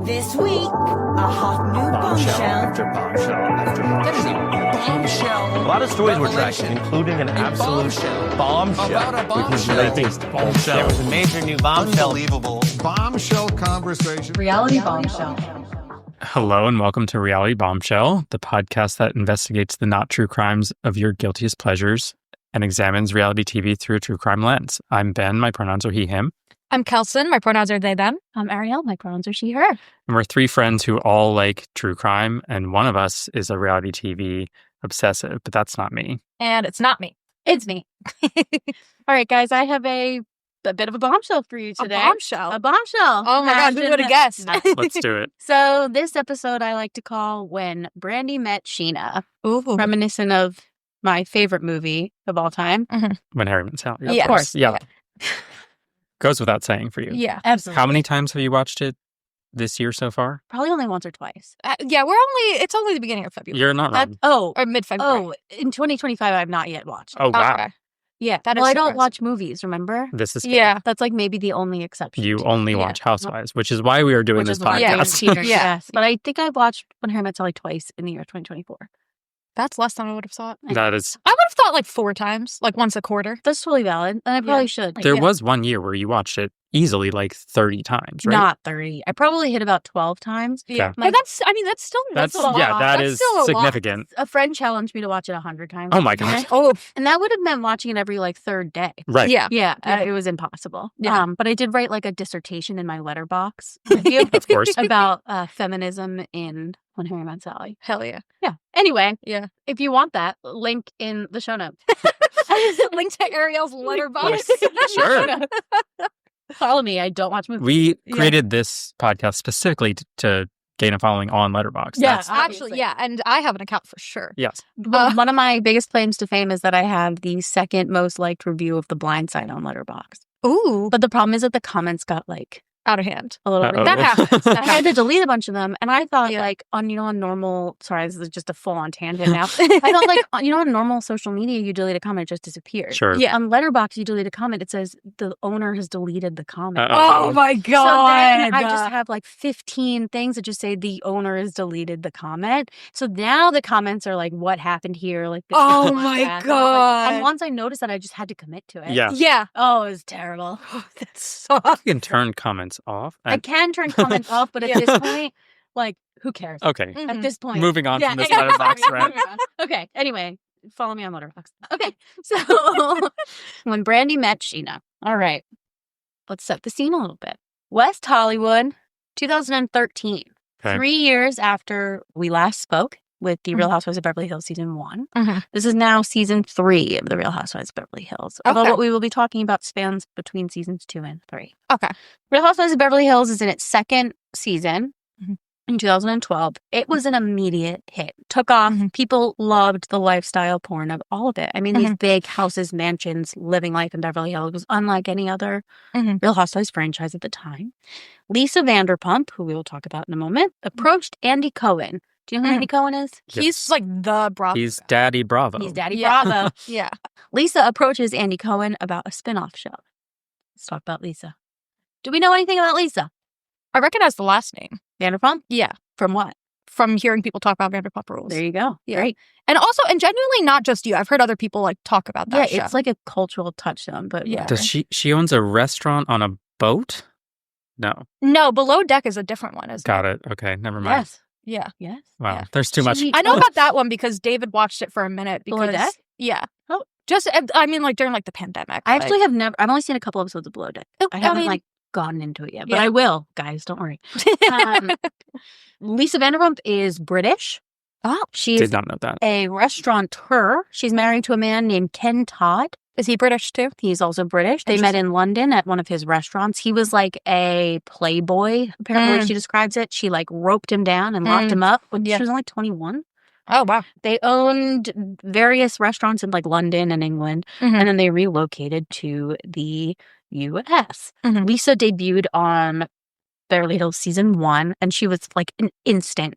This week, a hot new bombshell. After bombshell after bombshell. A lot of stories were tracking, including an absolute bombshell. About a bombshell. There was a major new bombshell. Unbelievable. Bombshell conversation. Reality bombshell. Hello and welcome to Reality Bombshell, the podcast that investigates the not true crimes of your guiltiest pleasures and examines reality TV through a true crime lens. I'm Ben, my pronouns are he, him. I'm Kelson, my pronouns are they, them. I'm Ariel, my pronouns are she, her. And we're three friends who all like true crime, and one of us is a reality TV obsessive, but that's not me. And it's not me. It's me. All right, guys, I have a bit of a bombshell for you today. A bombshell? A bombshell. Oh my God, who would have guessed? Let's do it. So this episode I like to call When Brandi Met Scheana, Ooh. reminiscent of my favorite movie of all time. When Harry Met Sally. Yeah. Of course. Yeah. Goes without saying for you. Yeah. Absolutely. How many times have you watched it this year so far? Probably only once or twice. Yeah, it's only the beginning of February. You're not wrong. Or mid-February. Oh, in 2025, I've not yet watched it. Oh, wow. Okay. Yeah. That is well, I don't surprising. watch movies, remember? This is Yeah. That's like maybe the only exception. You only watch Housewives, which is why we are doing Which this is why I'm podcast. a cheater, Yeah. yes. But I think I watched When Harry Met Sally twice in the year 2024. That's less than I would have thought. That is, I would have thought like 4 times, like once a quarter. That's totally valid. And I probably should. there was one year where you watched it easily like 30 times, right? Not 30. I probably hit about 12 times. Yeah. My- But that's still That's a lot. yeah, that That's is still a lot. significant. A friend challenged me to watch it 100 times. Oh my gosh. Oh, And that would have meant watching it every like third day. Right. yeah. Yeah, Yeah. it was impossible. Yeah. But I did write like a dissertation in my letterbox review Of course. about feminism in When Harry Met Sally. Hell yeah. Yeah. Anyway, Yeah. if you want that, link in the show notes. Link to Ariel's letterbox. Sure. Follow me. I don't watch movies. We created this podcast specifically to gain a following on Letterboxd. Yeah. That's- Actually, yeah. And I have an account for sure. yes. One of my biggest claims to fame is that I have the second most liked review of The Blind Side on Letterboxd. Ooh. But the problem is that the comments got like Out of hand. a little Uh-oh. That happens. I had to delete a bunch of them, and I thought Yeah. like on normal. Sorry, this is just a full on tangent now. I thought like on normal social media, you delete a comment, it just disappears. Sure. Yeah. On Letterboxd, you delete a comment, it says the owner has deleted the comment. Uh-oh. Oh my So God. then I just have like 15 things that just say the owner has deleted the comment. So now the comments are like, what happened here? Like, this Oh is my bad. God. And once I noticed that, I just had to commit to it. Yeah. Yeah. Oh, it was terrible. That sucks. You can turn comments off. I can turn comments off, but at Yeah. this point, like, who cares? Okay. At this point. Moving on Yeah, from this exactly. Letterboxd rant. Okay. Anyway, follow me on Letterboxd. Okay. So when Brandi met Scheana. All right. Let's set the scene a little bit. West Hollywood, 2013. Okay. 3 years after we last spoke with the Real Housewives of Beverly Hills season 1. Mhm. This is now season 3 of the Real Housewives of Beverly Hills. Although Okay. what we will be talking about spans between seasons 2 and 3. Okay. Real Housewives of Beverly Hills is in its second season Mhm. in 2012. It was an immediate hit. Took off. Mhm. People loved the lifestyle porn of all of it. I mean, these big houses, mansions, living life in Beverly Hills was unlike any other Mhm. Real Housewives franchise at the time. Lisa Vanderpump, who we will talk about in a moment, approached Andy Cohen. Do you know who Mhm. Andy Cohen is? Yes. He's like the Bravo. He's Daddy Bravo. He's Daddy Yeah. Bravo. Yeah. Lisa approaches Andy Cohen about a spinoff show. Let's talk about Lisa. Do we know anything about Lisa I recognize the last name. Vanderpump? Yeah. From what? From hearing people talk about Vanderpump Rules. There you go. Yeah. Great. And also, and genuinely not just you. I've heard other people like talk about that Yeah, show. it's like a cultural touchstone, but Yeah. Does she owns a restaurant on a boat? No. No, Below Deck is a different one, isn't Got it. Okay. Never mind. Yes. Yeah. Yes. Wow. Yeah. There's too much. She- I know Oh. about that one because David watched it for a minute. Below Because, Deck? Yeah. Oh. Just, I mean, like during like the pandemic. I actually have never, I've only seen a couple episodes of Below Deck. Oh, I haven't mean- like gotten into it yet, but Yeah. I will, guys. Don't worry. Um, Lisa Vanderpump is British. Oh. She's Did not know that. a restaurateur. She's married to a man named Ken Todd. Is he British too? He's also British. They met in London at one of his restaurants. He was like a playboy, apparently she describes it. She like roped him down and locked him up when Yeah. she was only 21. Oh, wow. They owned various restaurants in like London and England, Mhm. and then they relocated to the US. Mhm. Lisa debuted on Beverly Hills season 1, and she was like an instant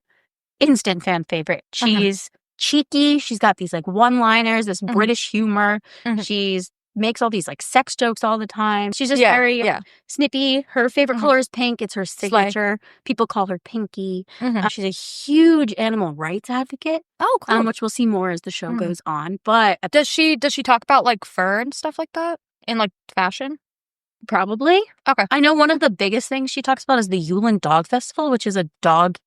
fan favorite. She's cheeky. She's got these like one-liners, this British humor. Mhm. She's makes all these like sex jokes all the time. She's just Yeah, very yeah. snippy. Her favorite Mhm. color is pink. It's her signature. People call her Pinky. She's a huge animal rights advocate, Oh, cool. which we'll see more as the show Mhm. goes on. But Does she talk about like fur and stuff like that in like fashion? probably. Okay. I know one of the biggest things she talks about is the Yulin Dog Festival, which is a dog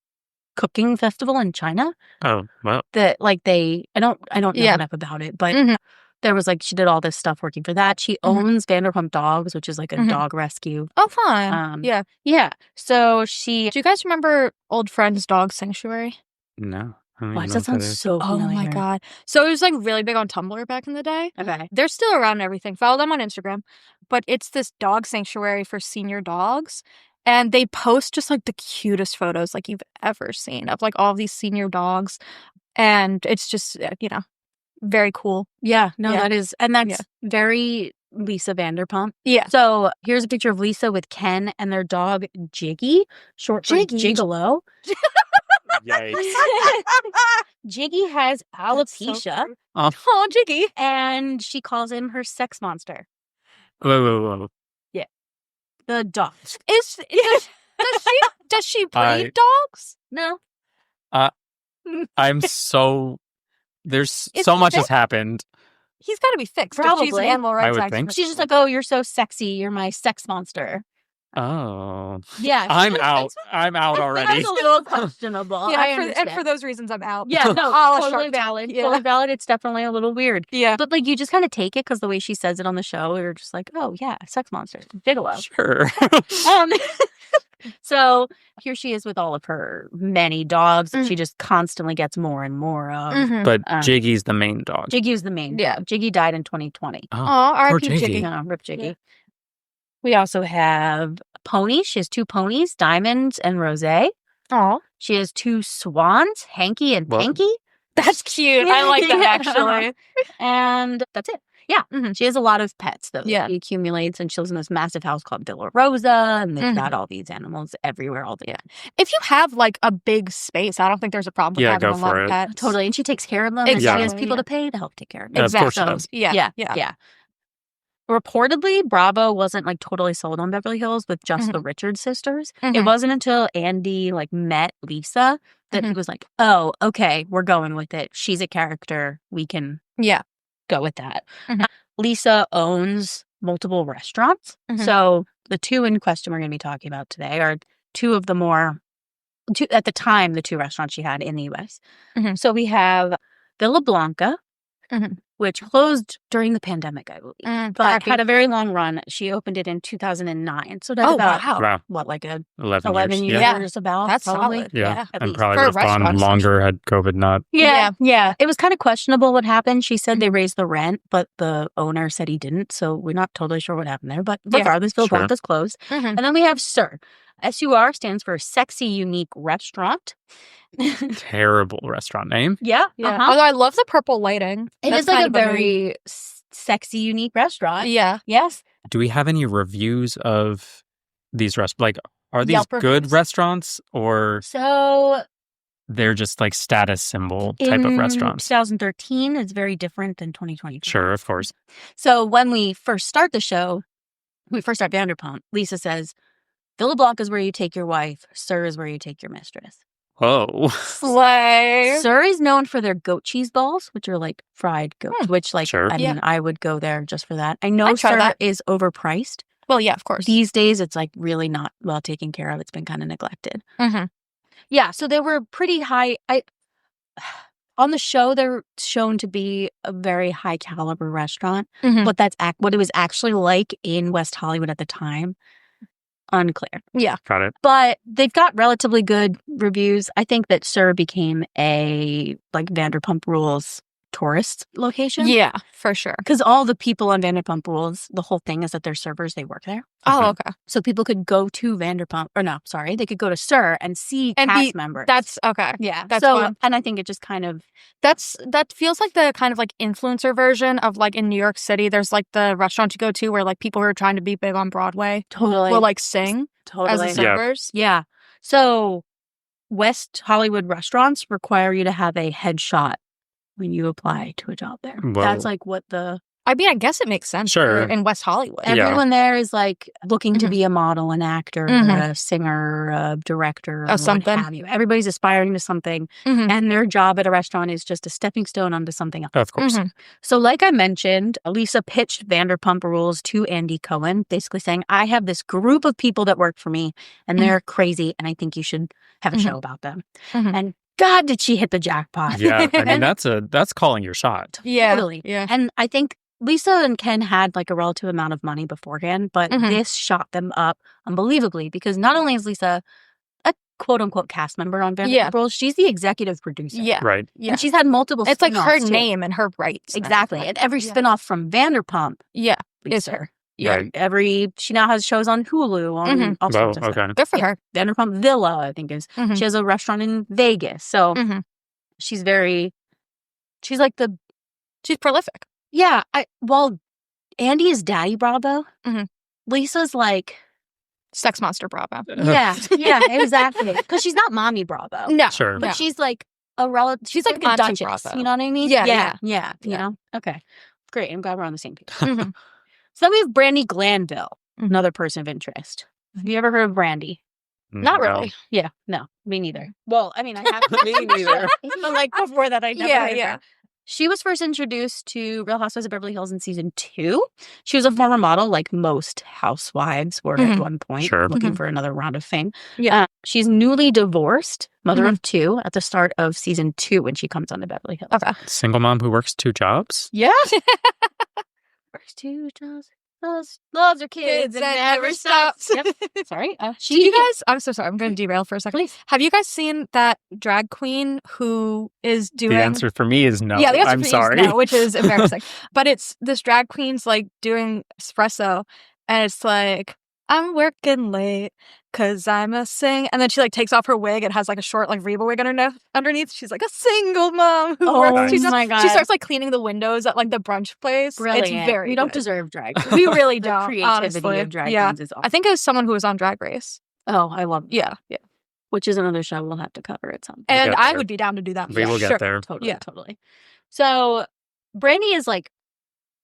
cooking festival in China. Oh, well. That like I don't know Yeah. enough about it, but Mhm. there was like she did all this stuff working for that. She owns Vanderpump Dogs, which is like a dog rescue. Oh, fun. Yeah. Yeah. So she. Do you guys remember Old Friends Dog Sanctuary? No. I don't Why even does know that what sound is. so Oh familiar? my god. So it was like really big on Tumblr back in the day. Okay. They're still around and everything. Follow them on Instagram. But it's this dog sanctuary for senior dogs. And they post just like the cutest photos like you've ever seen of like all of these senior dogs. And it's just, very cool. Yeah. No, Yeah. that is, and that's very Lisa Vanderpump. Yeah. So here's a picture of Lisa with Ken and their dog Jiggy, short for Jiggy? Gigolo. Yikes. Jiggy has That's so alopecia, cute. Oh. Oh, Jiggy. and she calls him her sex monster. Whoa. The dog. Does she breed dogs? No. I'm so... There's Is so he much fit? has happened. He's got to be fixed. If she's an Probably. animal rights I would think activist. She's just like, oh, you're so sexy. You're my sex monster. Oh. Yeah. I'm out. I'm out already. That's a little questionable. Yeah, I and understand. for those reasons, I'm out. Yeah, no, All totally Shark Tank. valid. Yeah. Totally valid. It's definitely a little weird. Yeah. But like you just kind of take it because the way she says it on the show, you're just like, oh yeah, sex monster, gigolo. Sure. So here she is with all of her many dogs that Mhm. she just constantly gets more and more of. Mhm. But Um, Jiggy's the main dog. Jiggy's the main Yeah. dog. Jiggy died in 2020. Oh, Aw, poor R.I.P. Jiggy. Jiggy. No, rip Jiggy. Yeah. We also have ponies. She has 2 ponies, Diamond and Rose. Aw. She has 2 swans, Hanky and What? Panky. That's cute. I like that, Yeah. actually. And that's it. Yeah. Mhm. She has a lot of pets that Yeah. she accumulates, and she lives in this massive house called Villa Rosa, and they've Mhm. got all these animals everywhere all the Yeah. If you have, like, a big space, I don't think there's a problem with Yeah, having go a lot for of it. pets. Totally. And she takes care of them, and she has Exactly, people yeah. to pay to help take care of them. Yeah, of course she Exactly. does. Yeah. Yeah. Reportedly, Bravo wasn't like totally sold on Beverly Hills with just the Richards sisters. It Mhm. wasn't until Andy like met Lisa that he was like, "Oh, okay, we're going with it. She's a character. We can Yeah. go with that." Mhm. Lisa owns multiple restaurants. Mhm. So the 2 in question we're going to be talking about today are 2 of the at the time, the 2 restaurants she had in the U.S. Mhm. So we have Villa Blanca, Mhm. which closed during the pandemic, I believe, Mm, but R.I.P. had a very long run. She opened it in 2009. So that's Oh, about, wow. Wow. what, like a 11 11 years. years Yeah. about? That's probably. solid. Yeah. at And least. probably For a would have gone restaurant, longer had COVID not. Yeah. It was kind of questionable what happened. She said they Mm-hmm. raised the rent, but the owner said he didn't. So we're not totally sure what happened there. But Yeah, regardless, Villa sure. Blanca's closed. Mhm. And then we have SUR. SUR stands for Sexy Unique Restaurant. Terrible restaurant name. Yeah. Yeah. Uh-huh. Although I love the purple lighting. It That's is like kind a of mood. very sexy, unique restaurant. Yeah. Yes. Do we have any reviews of these restaurants? Like, are these Yelp good reviews? restaurants or So they're just like status symbol type of in restaurants? 2013, it's very different than 2022. Sure, of course. So when we first start the show, we first start Vanderpump, Lisa says, Villa Blanca is where you take your wife. SUR is where you take your mistress. Whoa. Slay. SUR is known for their goat cheese balls, which are like fried goat, which like, Sure. I mean, Yeah. I would go there just for that. I know I'd try SUR that. is overpriced. Well, yeah, of course. These days, it's like really not well taken care of. It's been kind of neglected. Mhm. Yeah, so they were pretty high. On the show, they're shown to be a very high caliber restaurant, Mhm. but that's what it was actually like in West Hollywood at the time. Unclear. Yeah. Got it. But they've got relatively good reviews. I think that SUR became a like Vanderpump Rules tourist location. Yeah, for sure. Because all the people on Vanderpump Rules, the whole thing is that they're servers, they work there. Oh, okay. So people could go to Vanderpump, or no, sorry, they could go to SUR and see And cast be- members. That's okay. yeah. that's so, fun. and I think it just kind of That feels like the kind of like influencer version of like in New York City. There's like the restaurant you go to where like people who are trying to be big on Broadway totally will like sing as totally. the servers. Yeah. So West Hollywood restaurants require you to have a headshot when you apply to a job there. Whoa. That's like what the I mean, I guess it makes sense. Sure. They're in West Hollywood. Yeah. Everyone there is like looking to Mhm. be a model, an actor, Mhm. a singer, a director, Oh, something. what have you. Everybody's aspiring to something, Mhm. and their job at a restaurant is just a stepping stone onto something else. Of course. Mhm. So, like I mentioned, Lisa pitched Vanderpump Rules to Andy Cohen, basically saying, I have this group of people that work for me, and they're crazy, and I think you should have a Mhm. show about them. Mhm. And God, did she hit the jackpot. Yeah, I mean that's calling your shot. Yeah. Totally. Yeah. And I think Lisa and Ken had like a relative amount of money beforehand, but Mhm. this shot them up unbelievably because not only is Lisa a quote unquote cast member on Vanderpump Yeah. Rules, she's the executive producer. Yeah. Right. Yeah. And she's had multiple It's like her spin-offs, too. name and her rights. Exactly. And every Yeah. spinoff from Vanderpump Yeah. is Is her. Yeah. Right. She now has shows on Hulu, on Mhm. all Oh, sorts of stuff. okay. Good for Yeah. her. Vanderpump Villa, I think is. Mhm. She has a restaurant in Vegas. So Mhm. she's like the, She's prolific. yeah, well, Andy is Daddy Bravo. Mhm. Lisa's like, Sex monster Bravo. yeah, exactly. Because she's not Mommy Bravo. No. Sure. But no. she's like a relative. She's She's like like a Auntie duchess. Bravo. You know what I mean? Yeah, Yeah. yeah. You Yeah. know? Okay. Great. I'm glad we're on the same page. Mhm. So then we have Brandi Glanville, Mhm. another person of interest. Have you ever heard of Brandi? Not No. really. Yeah. No, me neither. Well, I mean, I have. Me neither. But like before that, I never Yeah, heard of yeah. her. She was first introduced to Real Housewives of Beverly Hills in season 2. She was a former model, like most housewives were at Mhm. one point, Sure. looking for another round of fame. Yeah. She's newly divorced, mother Mhm. of 2, at the start of season 2 when she comes on to Beverly Hills. Okay. Single mom who works 2 jobs? Yeah. Works 2 jobs, loves her kids, and never stops. Yep. Sorry. Did you guys? I'm so sorry. I'm going to derail for a second. Please. Have you guys seen that drag queen who is doing? The answer for me is no. Yeah, the answer I'm for me is sorry. no, which is embarrassing. But it's this drag queen's like doing espresso, and it's like, I'm working late because I'm a and then she like takes off her wig and has like a short like Reba wig underneath. She's like a single mom who Oh works. She's my God. She starts like cleaning the windows at like the brunch place. Brilliant. It's very. We don't good. deserve drag. We really The don't. creativity Honestly. of drag Yeah. queens is awesome. I think it was someone who was on Drag Race. Oh, I love that. Yeah. Which is another show we'll have to cover at some point. And get I there. would be down to do that. We will get Sure. there. Totally, Yeah. totally. So Brandi is like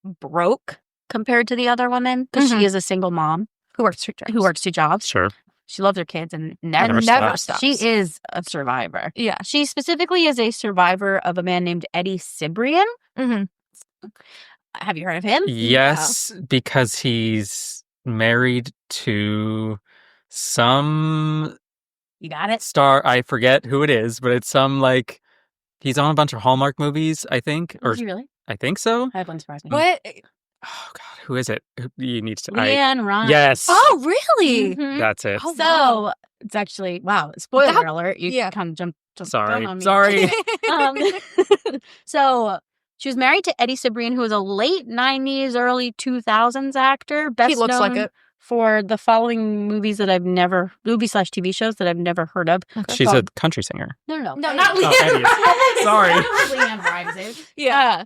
broke compared to the other women because Mhm. she is a single mom Who works 2 jobs. who works 2 jobs. Sure. She loves her kids and never, And Never never stops. stops. She is a survivor. Yeah. She specifically is a survivor of a man named Eddie Cibrian. Mm-hmm. Have you heard of him? Yes, because he's married to some You got it? star. I forget who it is, but it's some like he's on a bunch of Hallmark movies, I think, or Is he really? I think so. That wouldn't surprise me. What? Oh God, who is it? You need to. Leanne Ryan. Yes, Oh, really? Mhm. that's it. Oh, So wow. it's actually, wow, spoiler That- alert. You yeah. kind of jumped Sorry, on me. sorry. Um, so she was married to Eddie Cibrian, who was a late 90s, early 2000s actor. Best He looks like known it. for the following movies that I've never, movie/TV shows that I've never heard of. She's a country singer. No, No, not Oh, Eddie. Sorry. Leanne Rhymes is. Yeah.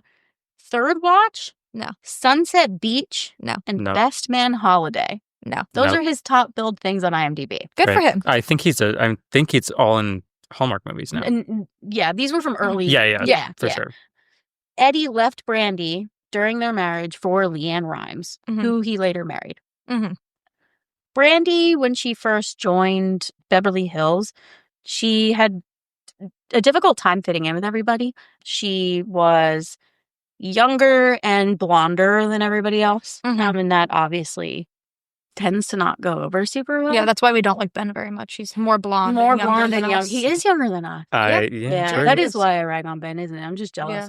Third Watch, No. Sunset Beach, No. and No. Best Man Holiday. No. Those No. are his top billed things on IMDb. Good for Right. him. I think it's all in Hallmark movies now. And yeah, these were from early. Yeah, for yeah. sure. Eddie left Brandi during their marriage for Leanne Rhymes, Mhm. who he later married. Mhm. Brandi, when she first joined Beverly Hills, she had a difficult time fitting in with everybody. She was younger and blonder than everybody else. Mhm. And that obviously tends to not go over super well. Yeah, that's why we don't like Ben very much. He's more blonde. more and younger blonde than and young. us. He is younger than us. Yeah, true. That is why I rag on Ben, isn't it? I'm just jealous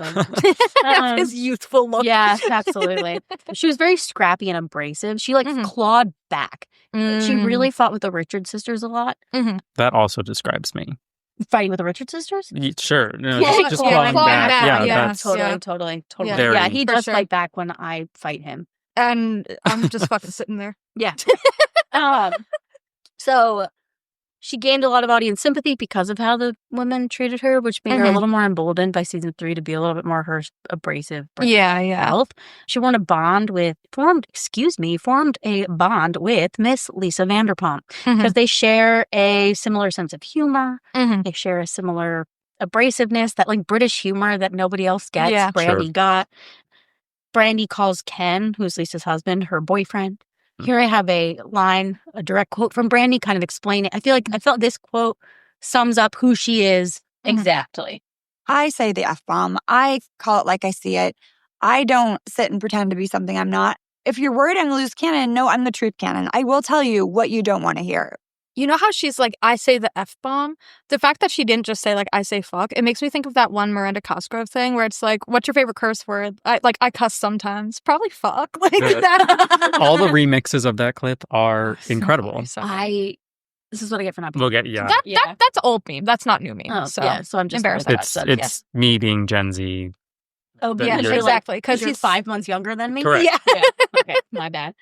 Yeah. of His youthful look. Yeah, absolutely. She was very scrappy and abrasive. She like Mhm. clawed back. She Mm. really fought with the Richard sisters a lot. That also describes me. Fighting with the Richard sisters? Sure. No, Yeah, just clawing clawing back. back. Yeah, Yeah, yeah. that's Totally. Yeah. Very- Yeah, he For does sure. fight back when I fight him. And I'm just fucking sitting there. Yeah. So she gained a lot of audience sympathy because of how the women treated her, which made her a Mhm. little more emboldened by season 3 to be a little bit more her abrasive. Yeah, yeah. Self. She formed a bond with Miss Lisa Vanderpump Mhm. because they share a similar sense of humor. Mhm. They share a similar abrasiveness, that like British humor that nobody else gets. Yeah. Brandi Sure. got. Brandi calls Ken, who's Lisa's husband, her boyfriend. Here I have a direct quote from Brandi, kind of explaining. I felt this quote sums up who she is exactly. I say the F-bomb. I call it like I see it. I don't sit and pretend to be something I'm not. If you're worried I'm loose cannon, no, I'm the truth cannon. I will tell you what you don't want to hear. You know how she's like, I say the F-bomb? The fact that she didn't just say, like, I say fuck, it makes me think of that one Miranda Cosgrove thing where it's like, what's your favorite curse word? I cuss sometimes. Probably fuck. Like that. All the remixes of that clip are incredible. So funny. This is what I get for not being. We'll get, yeah. That's old meme. That's not new meme. Oh, so, yeah, so I'm just embarrassed. It's me being Gen Z. Oh, that yeah, you're- exactly. Because Because he's he's 5 months younger than me. Correct. Yeah. Okay, my bad.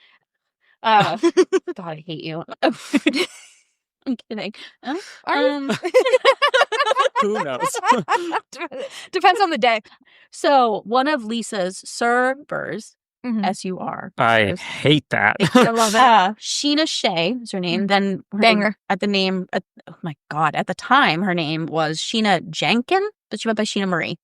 God, I hate you. I'm kidding. Who knows? Depends on the day. So one of Lisa's servers, Mhm. S-U-R. I hate that. I love it. Scheana Shay is her name. Then her Banger. name, oh my God, at the time, her name was Scheana Jenkin, but she went by Scheana Marie.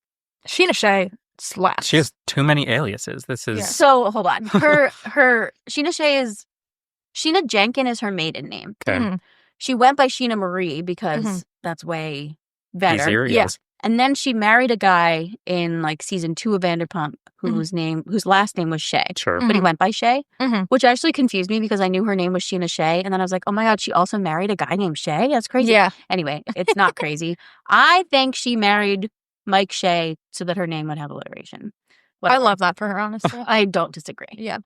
Scheana Shay slaps. She has too many aliases. This is So hold on. Her Scheana Jenkin is her maiden name. okay. Mhm. She went by Scheana Marie because Mhm. that's way better. Easier, Yeah. yes. And then she married a guy in like season 2 of Vanderpump whose last name was Shay. Sure. But he went by Shay, Mhm. which actually confused me because I knew her name was Scheana Shay. And then I was like, oh my God, she also married a guy named Shay? That's crazy. Yeah. Anyway, it's not crazy. I think she married Mike Shay so that her name would have alliteration. I Whatever. love that for her, honestly. I don't disagree. Yeah.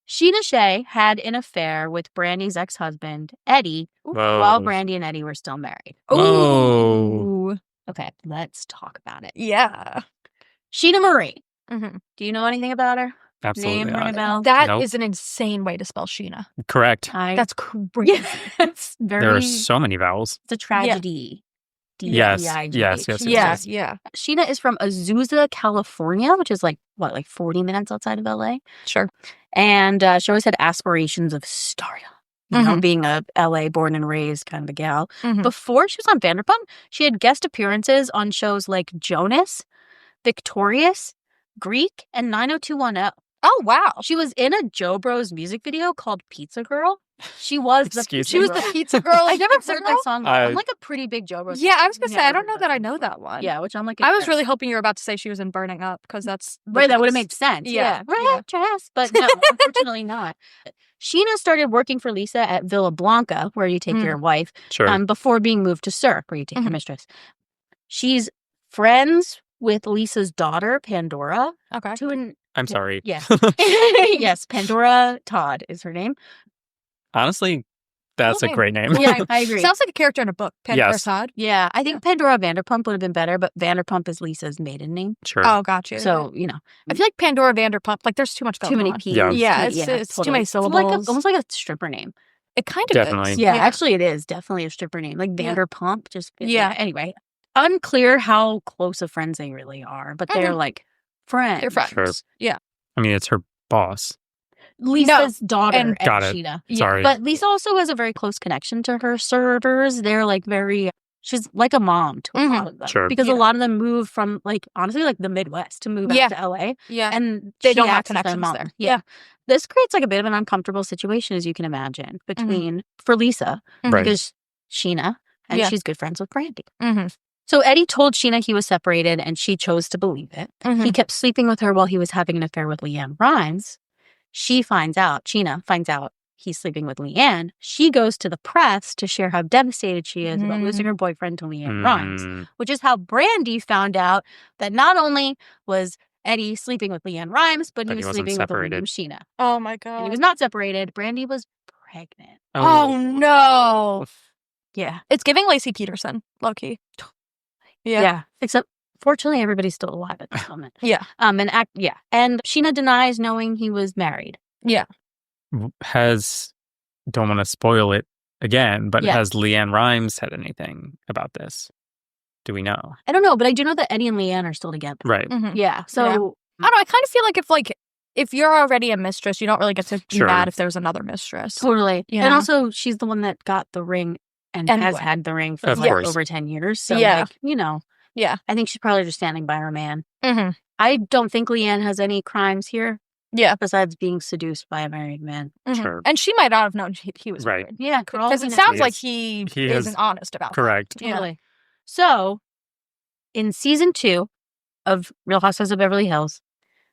Scheana Shay had an affair with Brandi's ex-husband, Eddie, Whoa. while Brandi and Eddie were still married. Whoa. Ooh. Okay, let's talk about it. Yeah. Scheana Marie. Mhm. Do you know anything about her? Absolutely Name, not. ring a bell? That Nope. is an insane way to spell Scheana. Correct. That's crazy. yeah, it's very. There are so many vowels. It's a tragedy. Yes, D-E-I-G-H. yes. Yeah. Sheena is from Azusa, California, which is like 40 minutes outside of LA. Sure. And she always had aspirations of stardom. You know, being a LA born and raised kind of a gal. Mhm. Before she was on Vanderpump, she had guest appearances on shows like Jonas, Victorious, Greek, and 90210. Oh, wow. She was in a Joe Bros music video called Pizza Girl. She was the Excuse She was the pizza girl. I never Pizza heard girl? that song. Though. I'm like a pretty big Joe Bros. Yeah, I was going to say, I Never don't know heard that I song. know that one. Yeah, which I'm like. I was really hoping you were about to say she was in Burning Up because that's the Right, that would have best. made sense. Yeah, Red yeah. dress, but no, unfortunately not. Scheana started working for Lisa at Villa Blanca, where you take your wife, Sure. before being moved to Sur, where you take your Mhm. mistress. She's friends with Lisa's daughter, Pandora. Okay. I'm sorry. Yes. Yes, Pandora Todd is her name. Honestly, that's Cool a name. great name. Yeah, I agree. Sounds like a character in a book. Pandora Yes. Todd. Yeah, I think Pandora Vanderpump would have been better, but Vanderpump is Lisa's maiden name. Sure. Oh, gotcha. So, you know, I feel like Pandora Vanderpump, like there's too much going too many on. P's. Yeah. Yeah, it's too many It's like syllables. almost like a stripper name. It kind of Definitely. is. Yeah, actually, it is definitely a stripper name. Like Yeah. Vanderpump. Just Yeah. Anyway, unclear how close of friends they really are, but they're like friends. They're friends. Sure. Yeah. I mean, it's her boss. Lisa's daughter, and- Got it. Scheana. Sorry. But Lisa also has a very close connection to her servers. They're like she's like a mom to a Mhm. lot of them. Sure. Because Yeah. a lot of them move from like honestly like the Midwest to move Yeah. out to LA. Yeah. And They she don't have acts as their connections mom. there. Yeah. This creates like a bit of an uncomfortable situation, as you can imagine, between for Lisa Right. because Scheana and Yeah. she's good friends with Brandi. Mm-hmm. So Eddie told Scheana he was separated, and she chose to believe it. Mm-hmm. He kept sleeping with her while he was having an affair with Leanne Rimes. Scheana finds out he's sleeping with Leanne. She goes to the press to share how devastated she is about losing her boyfriend to Leanne Rimes, Mm, which is how Brandi found out that not only was Eddie sleeping with Leanne Rimes, but But he he was wasn't sleeping with a woman separated. named Scheana. Oh my And god. he was not separated. Brandi was pregnant. Oh no. Yeah. It's giving Lacey Peterson, low key. Yeah. Except, fortunately, everybody's still alive at this moment. Yeah. And Scheana denies knowing he was married. Yeah. don't want to spoil it again, but Yeah. has Leanne Rimes said anything about this? Do we know? I don't know, but I do know that Eddie and Leanne are still together. Right. Mhm. Yeah. So I don't know. I kind of feel like if you're already a mistress, you don't really get to be Sure. mad if there's another mistress. totally. You And know? also, she's the one that got the ring and has Anyway. had the ring for Of like course. over 10 years. So, Yeah. like, you know, Yeah. I think she's probably just standing by her man. Mm-hmm. I don't think Leanne has any crimes here. Yeah. besides being seduced by a married man. Mhm. Sure. And she might not have known he was Right. married. Yeah, Because it sounds like he isn't honest about Correct. that. Yeah. Totally. So, in season 2 of Real Housewives of Beverly Hills,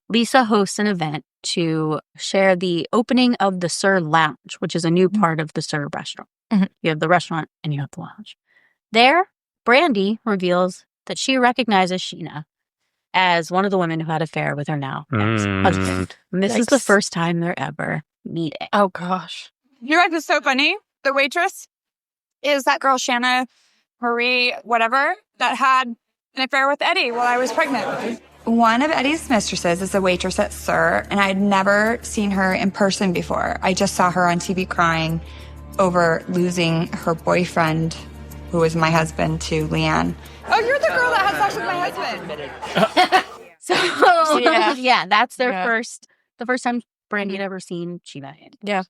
Lisa hosts an event to share the opening of the Sir Lounge, which is a new part of the Sir restaurant. Mhm. You have the restaurant and you have the lounge. There, Brandi reveals that she recognizes Scheana as one of the women who had an affair with her now ex-husband. And this is the Yikes. first time they're ever meeting. Oh, gosh. You know what's so funny? The waitress is that girl, Scheana Marie, whatever, that had an affair with Eddie while I was pregnant. One of Eddie's mistresses is a waitress at Sir, and I'd never seen her in person before. I just saw her on TV crying over losing her boyfriend, who was my husband, to Leanne. Oh, you're the girl that had sex with my husband. So, Yeah. that's their Yeah. the first time Brandi had ever seen Scheana. Yeah.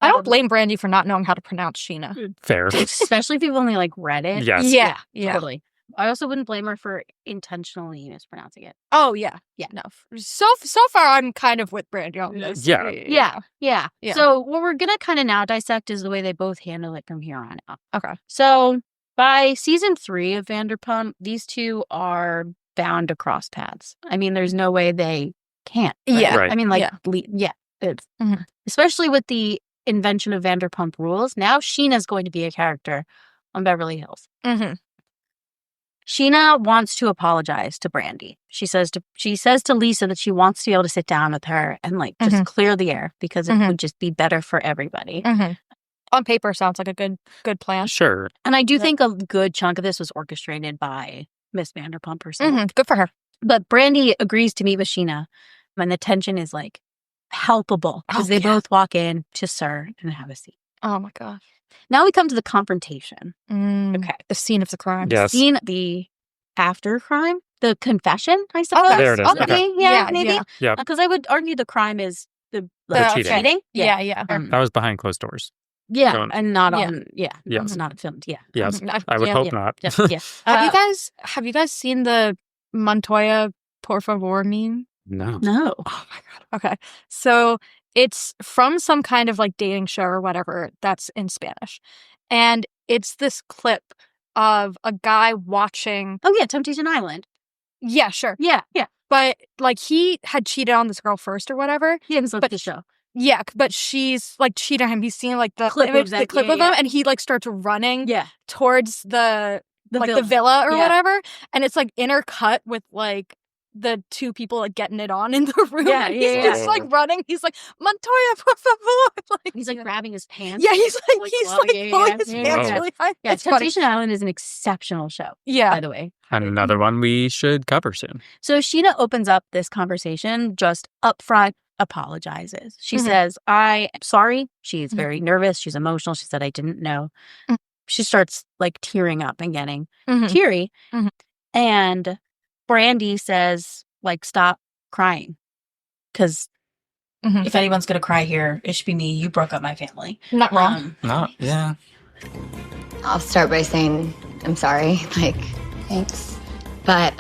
I don't blame Brandi for not knowing how to pronounce Scheana. Fair. Especially if you've only read it. Yes. Yeah. Totally. I also wouldn't blame her for intentionally mispronouncing it. Oh, yeah. Yeah. No. So far, I'm kind of with Brandi on this. Yeah. Yeah. Yeah. So what we're going to kind of now dissect is the way they both handle it from here on out. Okay. So by season 3 of Vanderpump, these two are bound to cross paths. I mean, there's no way they can't. Right? Yeah. Right. I mean, like, Yeah. it's, Mhm. especially with the invention of Vanderpump Rules. Now Sheena's going to be a character on Beverly Hills. Mm-hmm. Scheana wants to apologize to Brandi. She says to Lisa that she wants to be able to sit down with her and like just clear the air because it would just be better for everybody. Mm-hmm. On paper, sounds like a good plan. Sure. And I do think a good chunk of this was orchestrated by Miss Vanderpump herself. Mm-hmm. Good for her. But Brandi agrees to meet with Scheana, and the tension is like palpable because they both walk in to Sir and have a seat. Oh my gosh. Now we come to the confrontation. Okay. The scene of the crime. Yes. Scene, the after crime, the confession, I suppose. Okay. There it is. Okay. Yeah, maybe. Yeah. Because I would argue the crime is the cheating. cheating. Yeah. That was behind closed doors. Yeah, Don't- and not Yeah. on. Yeah, Yes. it's not filmed. Yeah, Yes. Mhm. I would Yeah. hope not. yeah. Have you guys seen the Montoya por favor meme? No. No. Oh my god. Okay. So it's from some kind of like dating show or whatever that's in Spanish. And it's this clip of a guy watching. Oh yeah, Temptation Island. Yeah, sure. Yeah. But like he had cheated on this girl first or whatever. He hasn't looked But at the show. Yeah, but she's like cheating on him. He's seeing like the Clip of image, that, the clip yeah, of yeah. him, and he like starts running Yeah, towards the villa or Yeah. whatever, and it's like intercut with like the two people like getting it on in the room. Yeah, and yeah, he's just yeah. like running. He's like Montoya, por favor. Like, he's like grabbing his pants. yeah, he's like yeah, pulling his yeah, pants yeah. really high. Yeah, It's funny. Temptation Island is an exceptional show, Yeah, by the way. And another one we should cover soon. So Scheana opens up this conversation just upfront, apologizes. She Mhm. says, I am sorry. She's Mhm. very nervous. She's emotional. She said, I didn't know. Mhm. She starts like tearing up and getting Mhm. teary. Mhm. And Brandi says, like, stop crying. Because Mhm. if anyone's going to cry here, it should be me. You broke up my family. Not wrong. No. Yeah. I'll start by saying I'm sorry. Like, Thanks. but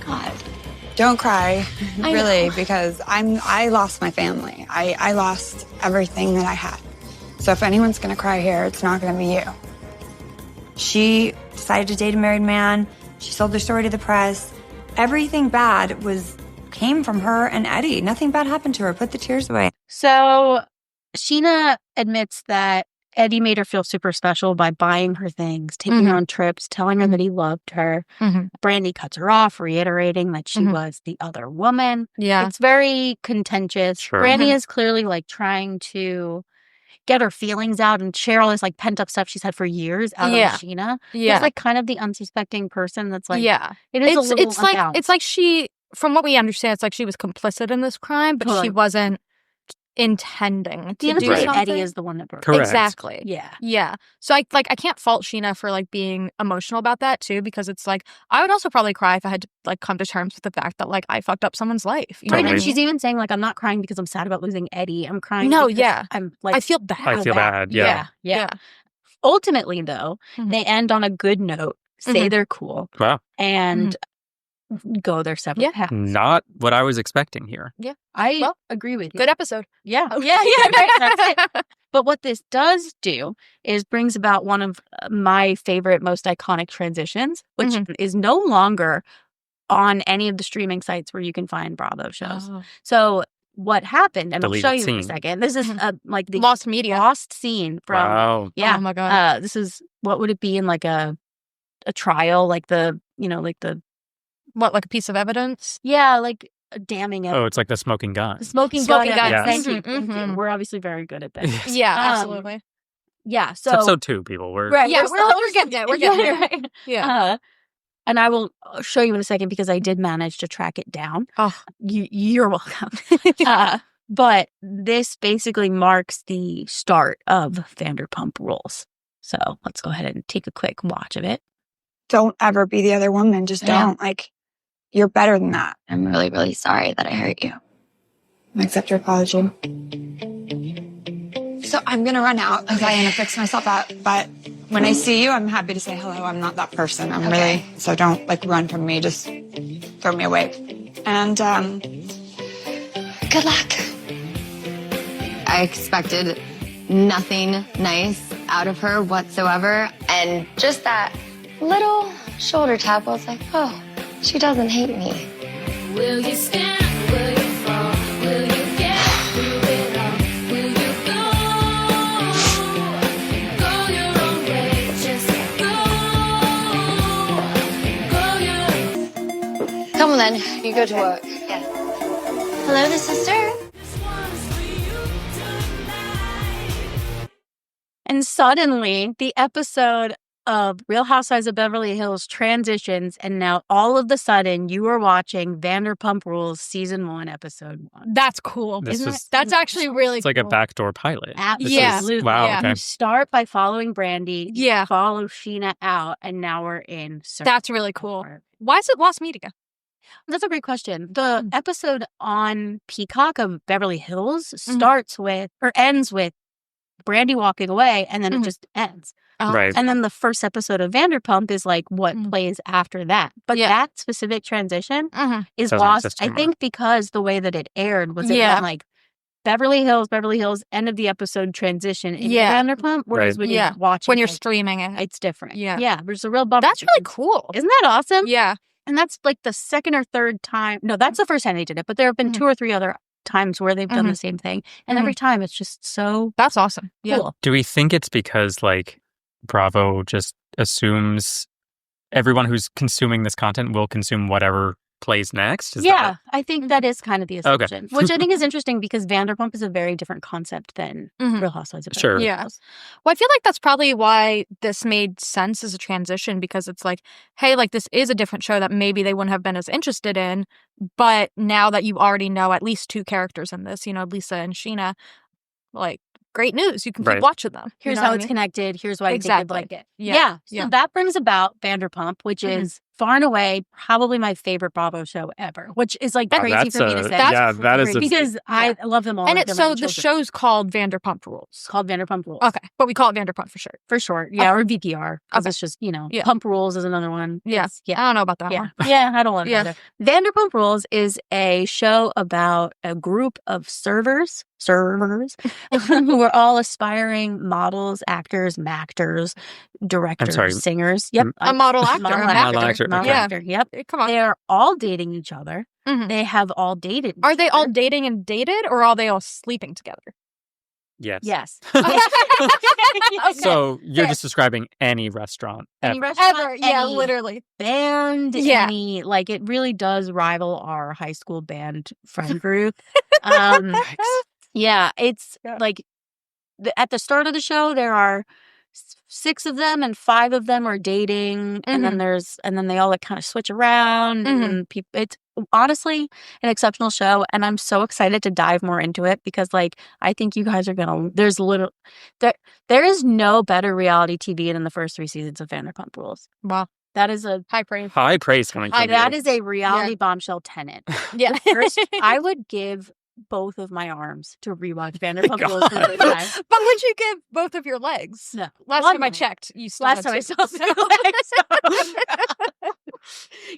God. Don't cry, I really, know. because I lost my family. I lost everything that I had. So if anyone's gonna cry here, it's not gonna be you. She decided to date a married man. She sold her story to the press. Everything bad came from her and Eddie. Nothing bad happened to her. Put the tears away. So Scheana admits that Eddie made her feel super special by buying her things, taking her on trips, telling her that he loved her. Mhm. Brandi cuts her off, reiterating that she Mhm. was the other woman. Yeah. It's very contentious. Sure. Brandi is clearly like trying to get her feelings out and share all this like pent up stuff she's had for years out Yeah. of Scheana. Yeah. It's like kind of the unsuspecting person that's like, yeah. it is a little It's like she, from what we understand, it's like she was complicit in this crime, but Totally. she wasn't intending the to end do of the day, something. Eddie is the one that broke. Correct. Exactly. Yeah. Yeah. So I can't fault Scheana for like being emotional about that too, because it's like I would also probably cry if I had to like come to terms with the fact that like I fucked up someone's life. You know Right, what I and Totally. she's mean? even saying like, I'm not crying because I'm sad about losing Eddie. I'm crying. No, because yeah. I'm like, I feel bad. I feel bad. Yeah. Yeah. Ultimately, though, Mhm. they end on a good note, say Mhm. they're cool, Wow. and go their separate paths. Not what I was expecting here. I agree with you. Good episode. Yeah. Yeah. Right. That's it. But what this does do is brings about one of my favorite, most iconic transitions, which is no longer on any of the streaming sites where you can find Bravo shows. Oh. So what happened, and Deleted I'll show you in a scene. second. This is like the Lost media. lost scene from, Wow. yeah. Oh my God. This is, what would it be in like a trial? Like the, What, like a piece of evidence? yeah, like a damning Oh, it's like the smoking gun. the smoking Smoking gun. gun. Thank Yes. you. Thank you. Mhm. We're obviously very good at this. Yeah, Um, absolutely. Yeah. So It's episode 2, people. We're right. Yeah, we're we're getting there. We're getting there. right. Yeah. And I will show you in a second because I did manage to track it down. Oh. You're welcome. But this basically marks the start of Vanderpump Rules. So let's go ahead and take a quick watch of it. Don't ever be the other woman. Just Yeah. don't. Like, you're better than that. I'm really, really sorry that I hurt you. Accept your apology. So I'm going to run out because I want to fix myself up. But when I see you, I'm happy to say hello. I'm not that person. I'm really, so don't like run from me. Just throw me a wave. And good luck. I expected nothing nice out of her whatsoever. And just that little shoulder tap, I was like, oh, she doesn't hate me. Will you stand? Will you fall? Will you get through it all? Will you go your own way? Just go your Come on then, you go to work. Yeah. Hello, the sister. And suddenly, the episode of Real Housewives of Beverly Hills transitions, and now all of the sudden, you are watching Vanderpump Rules Season 1, Episode 1. That's cool. This Isn't is- it? That's actually really It's like a cool. backdoor pilot. Absolutely. Wow, Yeah. okay. You start by following Brandi, you Yeah. follow Scheana out, and now we're in. That's really cool. Why is it lost media? That's a great question. The Mm. episode on Peacock of Beverly Hills starts with, or ends with, Brandi walking away, and then it just ends. Oh. Right. And then the first episode of Vanderpump is like what Mm. plays after that. But Yeah. that specific transition Mhm. is Doesn't lost, exist I anymore. think, because the way that it aired was it Yeah. went like Beverly Hills, end of the episode transition in Yeah. Vanderpump. Whereas Right. when Yeah. you're watching When you're it, streaming it. it's different. Yeah. Yeah. There's a real bump. That's really cool. Isn't that awesome? Yeah. And that's like the second or third time. No, that's the first time they did it. But there have been Mhm. 2 or 3 other times where they've done the same thing. And every time it's just so That's awesome. Yeah. cool. Do we think it's because like Bravo just assumes everyone who's consuming this content will consume whatever plays next? Is Yeah, I think that is kind of the Okay. assumption, which I think is interesting because Vanderpump is a very different concept than Mhm. Real Housewives of Sure. Beverly Yeah. Hills. Well, I feel like that's probably why this made sense as a transition because it's like, hey, like this is a different show that maybe they wouldn't have been as interested in. But now that you already know at least 2 characters in this, Lisa and Scheana, like, great news. You can keep Right. watching them. Here's You know how what I it's mean? connected. Here's why I think Exactly. you'd like it. Yeah. So Yeah. that brings about Vanderpump, which Mhm. is far and away probably my favorite Bravo show ever, which is like Wow, crazy that's for me to a- say. That's yeah, that is a- because I love them all. And like it's they're my so the children. show's called Vanderpump Rules. It's called Vanderpump Rules. Okay. But we call it Vanderpump for short. For short. Yeah, or VPR. Because Okay. it's just, Yeah. Pump Rules is another one. Yeah. It's- yeah. I don't know about that Yeah. one. Yeah, I don't love it Yeah. either. Vanderpump Rules is a show about a group of servers who are all aspiring models, actors, mactors, directors, sorry. singers. Yep. A model actor, Model a actor. actor, Model okay. actor. Yep. Come on. They're all dating each other. Mhm. They have all dated. Are each they all other. dating and dated or are they all sleeping together? Yes. Yes. Okay. So you're Fair. just describing any restaurant Any ever. restaurant, Ever. Yeah, any literally. band, Yeah. any, like, it really does rival our high school band friend group. Um, yeah, it's Yeah. like at the start of the show, there are 6 of them, and 5 of them are dating, and then they all like kind of switch around, and people. It's honestly an exceptional show, and I'm so excited to dive more into it because, like, I think you guys are gonna. There is no better reality TV than the first 3 seasons of Vanderpump Rules. Wow. That is a High praise. High praise coming from that you. is a reality bombshell tenant. Yeah. First, I would give both of my arms to rewatch Vanderpump Rules for the first God. time. But would you give both of your legs? No. Last One time I leg. checked, you still Last had time I 2. saw my legs.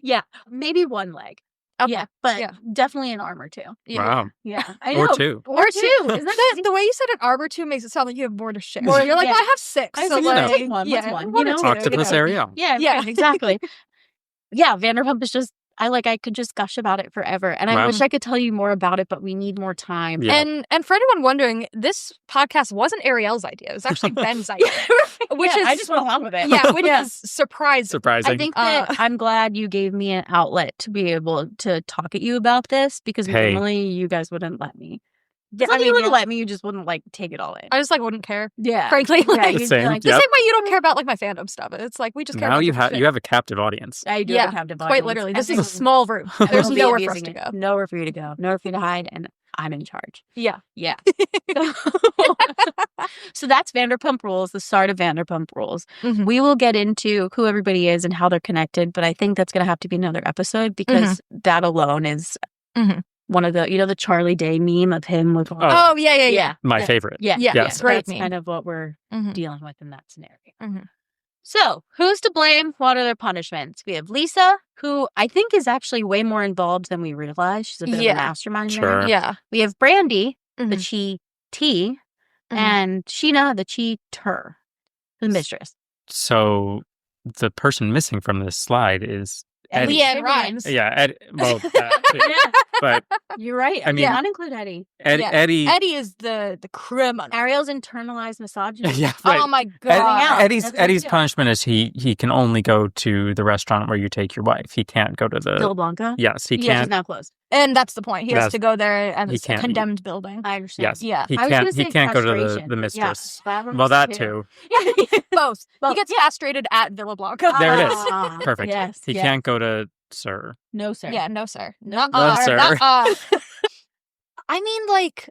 Yeah, maybe one leg. Okay. Yeah, but Yeah. definitely an arm or two. Yeah. Wow. Yeah, I Or know. two. Or two. Isn't that The way you said an arbor too makes it sound like you have more to share. More- You're like, yeah. well, I have 6. I so was like, take one. yeah, What's one? one You or know? two, Octopus you know. area. Yeah, Yeah. right, exactly. Yeah, Vanderpump is just I could just gush about it forever. And I Wow. wish I could tell you more about it, but we need more time. Yeah. And for anyone wondering, this podcast wasn't Ariel's idea. It was actually Ben's idea. Which Yeah, is I just went along with it. Yeah, which is surprising. Surprising. I think that I'm glad you gave me an outlet to be able to talk at you about this because Hey. normally you guys wouldn't let me. Yeah, I mean, you yeah. wouldn't let me. You just wouldn't like take it all in. I just like wouldn't care. Yeah, Frankly, yeah, like, you'd be Same. like, the Yep. same way you don't care about like my fandom stuff. It's like we just care now about you different you have a captive audience. I do Yeah, have captive quite audience. literally. And This is they a small room. There's will be nowhere for us abusing to it. go. Nowhere for you to go. Nowhere for you to hide, and I'm in charge. Yeah. Yeah. So that's Vanderpump Rules, the start of Vanderpump Rules. Mhm. We will get into who everybody is and how they're connected, but I think that's going to have to be another episode because that alone is Mhm. one of the, the Charlie Day meme of him with all Oh, yeah. My favorite. Yeah. Yeah, Yes. So great that's meme. kind of what we're Mhm. dealing with in that scenario. Mhm. So, who's to blame? What are their punishments? We have Lisa, who I think is actually way more involved than we realize. She's a bit of Yeah. a mastermind Sure. there. Yeah. We have Brandi, the Mhm. cheatee, Mhm. and Scheana, the cheater, the mistress. So the person missing from this slide is Eddie. Leanne Rhymes. Yeah, well, that too. Yeah, But you're right. I I mean- mean, not include Eddie. Ed, Yeah. Eddie. Eddie is the criminal. Ariel's internalized misogyny. Yeah, right. Oh my Ed- god. out. Eddie's That's what Eddie's we do. punishment is he can only go to the restaurant where you take your wife. He can't go to the. Villa Blanca. Yes, he Yeah, She's can't. now closed. And that's the point. He has That's- to go there and he it's a can't- condemned building. I understand. Yes, Yeah. he I was gonna can't. He say can't go to castration. the Yeah, mistress. that one Well, was that too. too. Both. Both. He gets castrated at Villa Blanca. There it is. Ah, Perfect. Yes. He yes. can't go to Sir. No, sir. Yeah, no, sir. No, sir. I mean, like,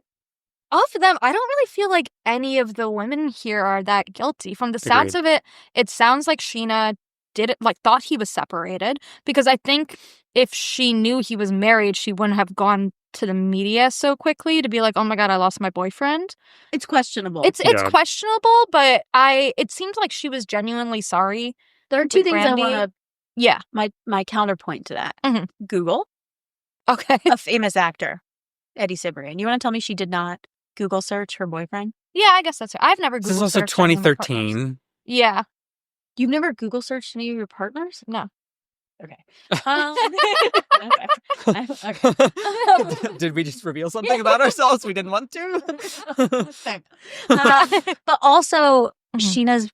of them, I don't really feel like any of the women here are that guilty. From the sounds of it, it sounds like Scheana did it, like, thought he was separated. Because I think if she knew he was married, she wouldn't have gone to the media so quickly to be like, oh my god, I lost my boyfriend. It's questionable. It's Yeah. questionable, but it seems like she was genuinely sorry. There are two with things I Brandi. want to. Yeah. My counterpoint to that. Mhm. Google Okay. a famous actor, Eddie Cibrian. You want to tell me she did not Google search her boyfriend? Yeah, I guess that's it. I've never Googled This is also searched any of my partners. 2013. Yeah. You've never Google searched any of your partners? No. Okay. Okay. Did we just reveal something about ourselves we didn't want to? But also, Mhm. Sheena's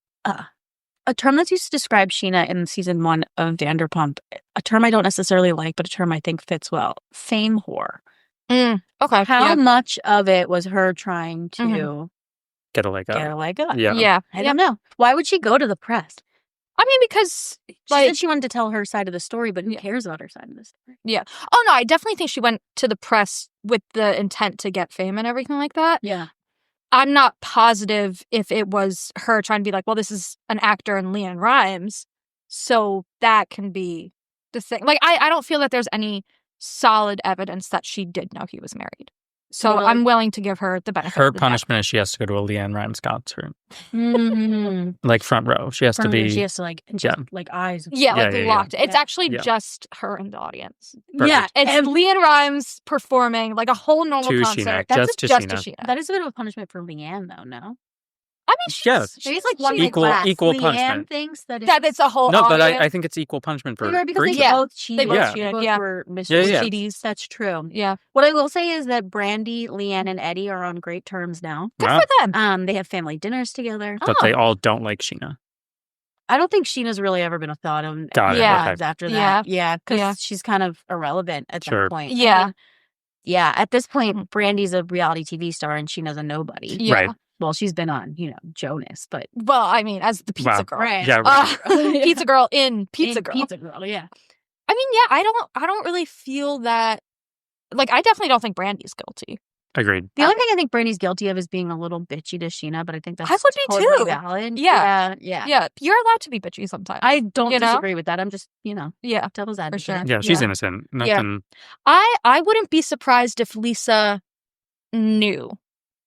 a term that's used to describe Scheana in season 1 of Vanderpump. A term I don't necessarily like, but a term I think fits well. Fame whore. Okay. How yeah. much of it was her trying to Get a leg up. get a leg up? Yeah. Yeah. I don't know. Why would she go to the press? I mean, because She like, said she wanted to tell her side of the story, but who Yeah. cares about her side of the story? oh no, I definitely think she went to the press with the intent to get fame and everything like that. Yeah. I'm not positive if it was her trying to be like, well, this is an actor in Leanne Rhymes, so that can be the thing. Like, I don't feel that there's any solid evidence that she did know he was married. So Totally. I'm willing to give her the benefit. Her of the doubt. punishment is she has to go to a Leanne Rhymes concert, Mm-hmm. like front row. She has to be. She has to like, just, Yeah. like eyes. Yeah, like Yeah, yeah, locked. It's Yeah. actually Yeah. just her in the audience. Yeah. It's and Leanne Rhymes performing like a whole normal To concert. Scheana, That's just to just to Scheana. Scheana. that is a bit of a punishment for Leanne, though, no? I mean, she's, Yeah. She's like one Equal- class. equal Leanne punishment. thinks that that it's a whole No, but audience. I think it's equal punishment for because they each of Yeah. them. both cheated. They both Yeah. cheated, Both yeah. were mistress Yeah. cheaties. That's true. Yeah. What I will say is that Brandi, Leanne, and Eddie are on great terms now. Good Wow. for them. They have family dinners together. But they all don't like Scheana. I don't think Sheena's really ever been a thought of Got it, Yeah. okay. after that. Yeah, because Yeah. she's kind of irrelevant at Sure. that point. Yeah. I mean, yeah, at this point, Brandi's a reality TV star and Sheena's a nobody. Yeah. Right. Well, she's been on, Jonas, but Well, I mean, as the pizza Wow. girl. right. Yeah, right. Pizza girl in Pizza In Girl. Pizza Girl, yeah. I mean, yeah, I don't really feel that. Like, I definitely don't think Brandy's guilty. Agreed. The only thing I think Brandi's guilty of is being a little bitchy to Scheana, but I think that's I would be totally too. valid. Yeah. Yeah. Yeah, you're allowed to be bitchy sometimes. I don't You know? disagree with that. I'm just, yeah. devil's advocate. sure. Yeah, she's Yeah. innocent. Yeah. Nothing. I wouldn't be surprised if Lisa knew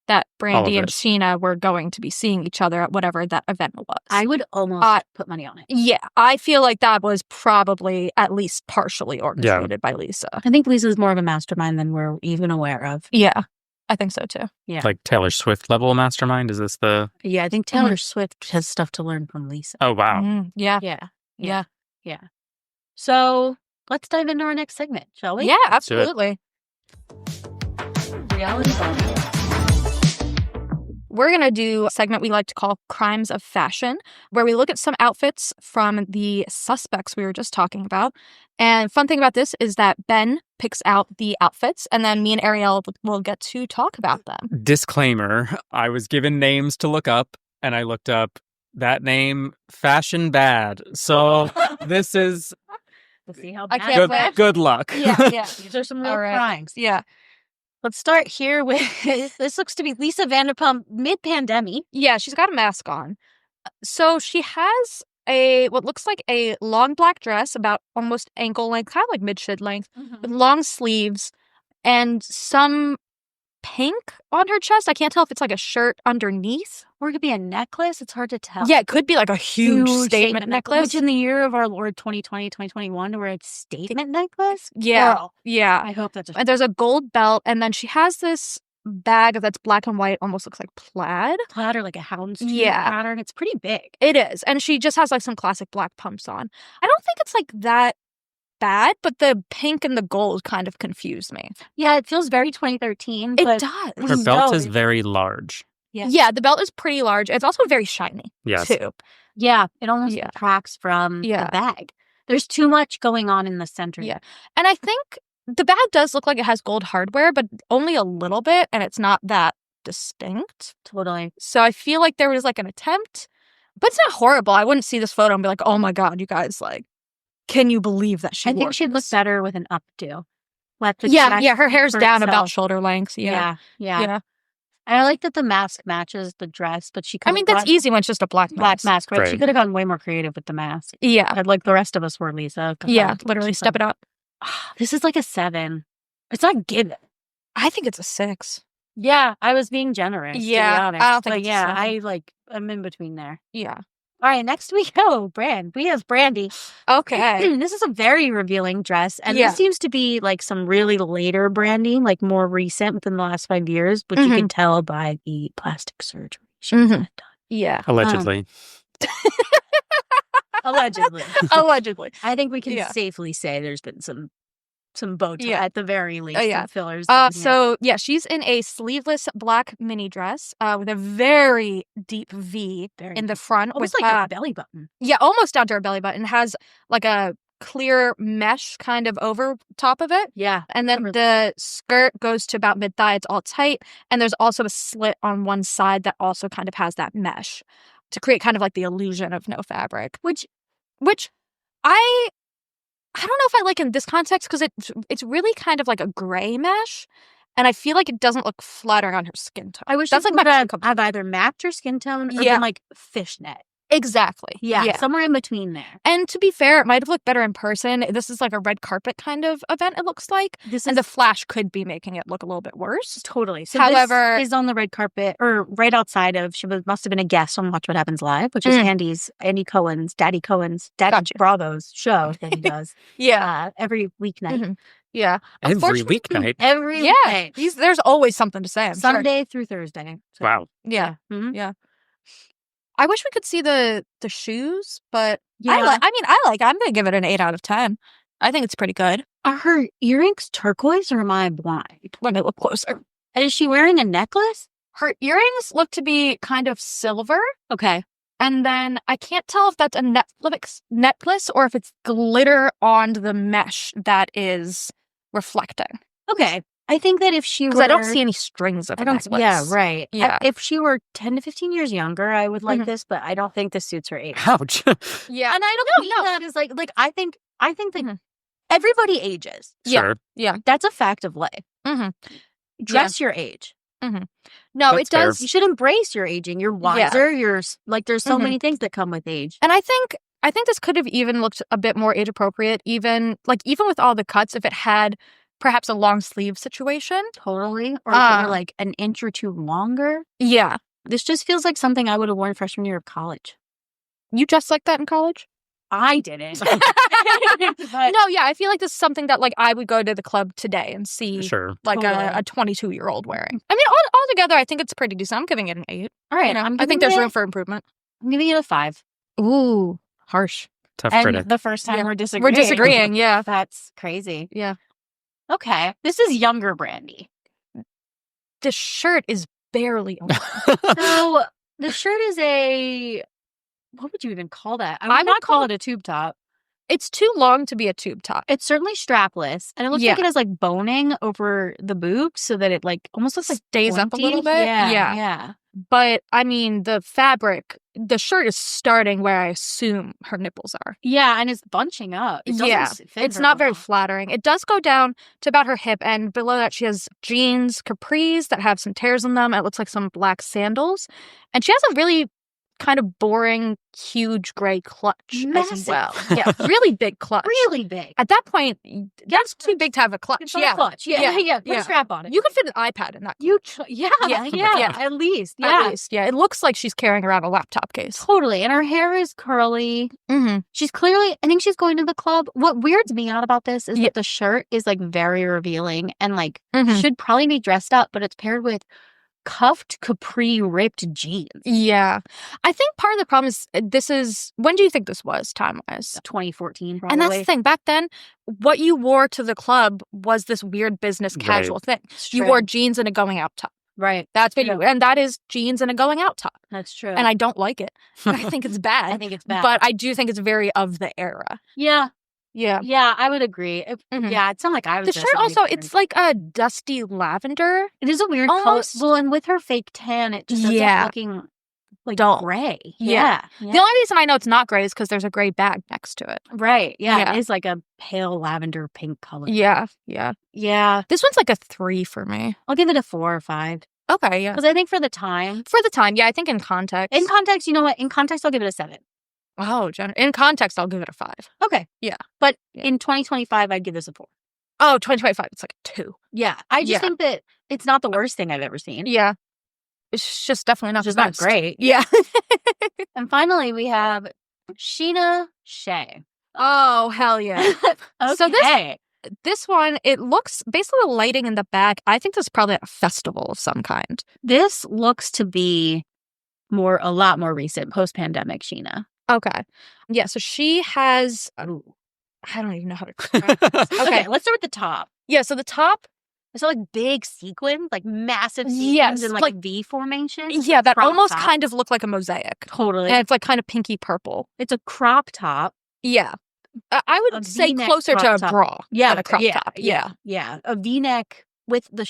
that All Brandi of and it. Scheana were going to be seeing each other at whatever that event was. I would almost put money on it. Yeah, I feel like that was probably at least partially orchestrated by Lisa. I think Lisa's more of a mastermind than we're even aware of. Yeah, I think so too. Yeah. Like Taylor Swift level mastermind? Is this the... Yeah, I think Taylor Swift has stuff to learn from Lisa. Oh, wow. Yeah. Yeah. So let's dive into our next segment, shall we? Yeah, do it. absolutely. Reality Bombshell. We're going to do a segment we like to call Crimes of Fashion, where we look at some outfits from the suspects we were just talking about. And fun thing about this is that Ben picks out the outfits, and then me and Ariel will get to talk about them. Disclaimer, I was given names to look up, and I looked up that name, Fashion Bad. So this is Let's see how I bad can't it good, wait. is. good luck. Yeah. These are some real All right. crimes. Yeah. Let's start here with this looks to be Lisa Vanderpump mid-pandemic. Yeah, she's got a mask on. So she has what looks like a long black dress, about almost ankle length, kind of like mid-shin length, with long sleeves and some pink on her chest. I can't tell if it's like a shirt underneath. Or it could be a necklace. It's hard to tell. Yeah, it could be like a huge statement necklace. Which in the year of our Lord 2020, 2021, we're a statement necklace? Yeah. Girl, Yeah. I hope that's a And there's a gold belt, and then she has this bag that's black and white, almost looks like plaid. plaid or like a houndstooth Yeah. pattern. It's pretty big. It is. And she just has like some classic black pumps on. I don't think it's like that bad, but the pink and the gold kind of confused me. Yeah, it feels very 2013. It but does. Her we belt know is it- very large. Yeah, the belt is pretty large. It's also very shiny, Yes. too. Yeah, it almost Yeah. detracts from Yeah. the bag. There's too much going on in the center. Yeah. And I think the bag does look like it has gold hardware, but only a little bit, and it's not that distinct. Totally. So I feel like there was like an attempt, but it's not horrible. I wouldn't see this photo and be like, oh my God, you guys, like, can you believe that she I think wore she'd look this? better with an updo. Let the Yeah, dress yeah, her hair's for down about itself. shoulder length. Yeah. Yeah. And I like that the mask matches the dress, but she I mean, that's easy when it's just a black black mask, right? She Right. could have gone way more creative with the mask. Yeah. Like the rest of us were, Lisa. Yeah, literally step it up. This is like a 7. It's not given. I think it's a 6. Yeah, I was being generous. Yeah, to be honest. I don't think But it's a yeah, 7. I'm in between there. Yeah. All right, next we go. We have Brandi. Okay. This is a very revealing dress, and Yeah. this seems to be like some really later branding, like more recent within the last 5 years, which you can tell by the plastic surgery she had done. Yeah. Allegedly. Allegedly. Allegedly. I think we can Yeah. safely say there's been some Botox Yeah. at the very least. Yeah. And fillers. So yeah, she's in a sleeveless black mini dress with a very deep V in the front, almost with like a belly button. yeah, almost down to her belly button. Has like a clear mesh kind of over top of it. Yeah. And then the skirt goes to about mid-thigh. It's all tight. And there's also a slit on one side that also kind of has that mesh to create kind of like the illusion of no fabric. Which I don't know if I like in this context because it's really kind of like a gray mesh. And I feel like it doesn't look flattering on her skin tone. I wish that's it like would my have either matched her skin tone or Yeah. been like fishnet. Exactly. Yeah, somewhere in between there. And to be fair, it might have looked better in person. This is like a red carpet kind of event, it looks like. And the flash could be making it look a little bit worse. Totally. So However, this is on the red carpet, or right outside of, must have been a guest on Watch What Happens Live, which is Andy Cohen's, Daddy Bravo's show that he does. Every weeknight. Yeah. Every weeknight. Every Yeah. weeknight. There's always something to say. I'm sure. Sunday through Thursday. So, Wow. Yeah. Mhm. Yeah. I wish we could see the shoes, but Yeah. I'm gonna give it an 8 out of 10. I think it's pretty good. Are her earrings turquoise or am I blind? Let me look closer. And is she wearing a necklace? Her earrings look to be kind of silver. Okay. And then I can't tell if that's a necklace or if it's glitter on the mesh that is reflecting. Okay. I think that if she were... Because I don't see any strings of a necklace. Yeah, right. Yeah. If she were 10 to 15 years younger, I would like this, but I don't think this suits her age. Ouch. Yeah. And I don't mean that as like I think that everybody ages. Sure. Yeah. That's a fact of life. Mm-hmm. Dress your age. No, That's it does. You should embrace your aging. You're wiser. You're like, there's so many things that come with age. And I think this could have even looked a bit more age appropriate, even with all the cuts, if it had perhaps a long sleeve situation. Totally. Or if it were like an inch or two longer. Yeah. This just feels like something I would have worn freshman year of college. You dressed like that in college? I didn't. No, yeah, I feel like this is something that like I would go to the club today and see Sure. like a 22-year-old wearing. I mean, altogether, I think it's pretty decent. I'm giving it an 8. All right. You know, I giving think there's it- room for improvement. I'm giving it a 5. Ooh, harsh. Tough And critic. the first time Yeah. we're disagreeing. We're disagreeing, yeah. That's crazy. Yeah. Okay. This is younger Brandi. The shirt is barely on. So the shirt is a, what would you even call that? I would would not call call it a tube top. It's too long to be a tube top. It's certainly strapless, and it looks Yeah. like it has like boning over the boobs, so that it like almost looks like Stays up a pointy. little bit. Yeah, Yeah. yeah. But I mean, the fabric, the shirt is starting where I assume her nipples are. Yeah, and it's bunching up. It doesn't Yeah, fit it's her not very well. flattering. It does go down to about her hip, and below that she has jeans, capris that have some tears in them. It looks like some black sandals, and she has a really kind of boring, huge gray clutch as Massive. well. Yeah, really big clutch. Really big. At that point, that's too big to have a clutch. It's not Yeah, a clutch. Yeah, yeah. Put a strap on it. You could fit an iPad in that. Yeah, Yeah, yeah, yeah. at least. At Yeah, least, yeah. It looks like she's carrying around a laptop case. totally. And her hair is curly. Mm-hmm. She's clearly, I think she's going to the club. What weirds me out about this is Yeah. that the shirt is like very revealing and like Mhm. should probably be dressed up, but it's paired with cuffed capri ripped jeans. Yeah. I think part of the problem is this is, when do you think this was time-wise? 2014, probably. And that's the thing. Back then, what you wore to the club was this weird business Right. casual thing. It's You true. wore jeans and a going out top. Right. That's what you, and that is jeans and a going out top. That's true. And I don't like it. I think it's bad. I think it's bad. But I do think it's very of the era. yeah, Yeah. yeah, I would agree. Mhm. Yeah, it's not like I was The dressed shirt up also, either. it's like a dusty lavender. It is a weird almost- color. Well, and with her fake tan, it just ends Yeah. up looking like Dull. gray. Yeah. Yeah. The only reason I know it's not gray is because there's a gray bag next to it. Right. Yeah, Yeah. It is like a pale lavender pink color. Yeah. Yeah. Yeah. This one's like a 3 for me. I'll give it a 4 or 5. Okay. Yeah. Because I think for the time, For the time. Yeah. I think in context. in context, you know what? In context, I'll give it a 7. Oh, in context, I'll give it a 5. Okay. Yeah. But Yeah. in 2025, I'd give this a 4. Oh, 2025, it's like a 2. Yeah. I just Yeah. think that it's not the worst thing I've ever seen. Yeah. It's just definitely not Which is the not best. great. Yeah. And finally, we have Scheana Shay. Oh, hell yeah. Okay. So this one, it looks, based on the lighting in the back, I think this is probably at a festival of some kind. This looks to be a lot more recent, post-pandemic Scheana. Okay. Yeah, so she has, I don't even know how to describe this. Okay, let's start with the top. Yeah, so the top, It's like big sequins, like massive sequins Yes, in like V formation. yeah, that Crop almost top. kind of look like a mosaic. Totally. And it's like kind of pinky purple. It's a crop top. Yeah. I A would say V-neck closer to crop a top. bra Yeah, than a crop yeah, top. yeah, yeah. A V-neck with the